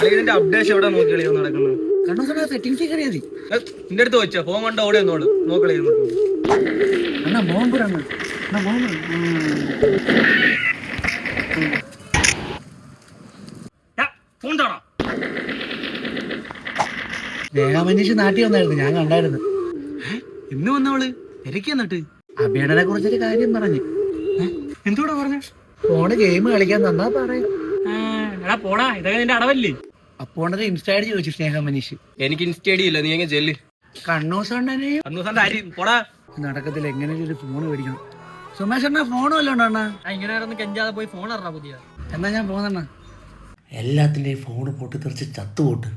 ഇതിന്റെ അപ്ഡേഷൻ എവിടെ നോക്കിക്കളിയോ നടക്കുന്നത്? കണ്ണൂർ സെറ്റിംഗ്സ് കയറിയത് നിന്റെ അടുത്ത് വെച്ചാ ഫോൺ കണ്ട ഓടെ ഒന്നോളൂ നോക്കളിയോ അണ്ണാ മോമ്പുരാണ് ഫോൺ താണോ? ദേഹാമനീഷ് നാട്ടിൽ വന്നായിരുന്നു, ഞാൻ കണ്ടായിരുന്നു. ഇന്ന് വന്നവള് തിരക്കി എന്നിട്ട് അബിയടനെ കുറിച്ചൊരു കാര്യം പറഞ്ഞു. എന്തോടാ പറഞ്ഞ? ഫോണ് ഗെയിം കളിക്കാൻ തന്നാ പറയാം. എടാ പോടാ, ഇതൊക്കെ നിന്റെ അടവല്ലേ? അപ്പോണ്ടൊരു ഇൻസ്റ്റ ഐഡി ചോദിച്ചു സ്നേഹമനീഷ്. എനിക്ക് ഇൻസ്റ്റേഡി ഇല്ല, നീ എങ്ങനെ ചെല്ല്. കണ്ണൂസണ്ണനെയും അന്നൂസാന്റെ അരി പോടാ. നടക്കത്തില്ല, എങ്ങനെയൊരു ഒരു ഫോൺ മേടിക്കണം. സുമേഷ് അണ്ണ ഫോൺ വല്ലോണ്ടോ അണ്ണാ? ഇങ്ങനെ കെഞ്ചാതെ പോയി ഫോൺ ഇറങ്ങാ പുതിയ. എന്നാ ഞാൻ പോന്നണ്ണ. എല്ലാത്തിന്റെയും ഫോണ് പൊട്ടിത്തെറിച്ച് ചത്തുപോട്ട്.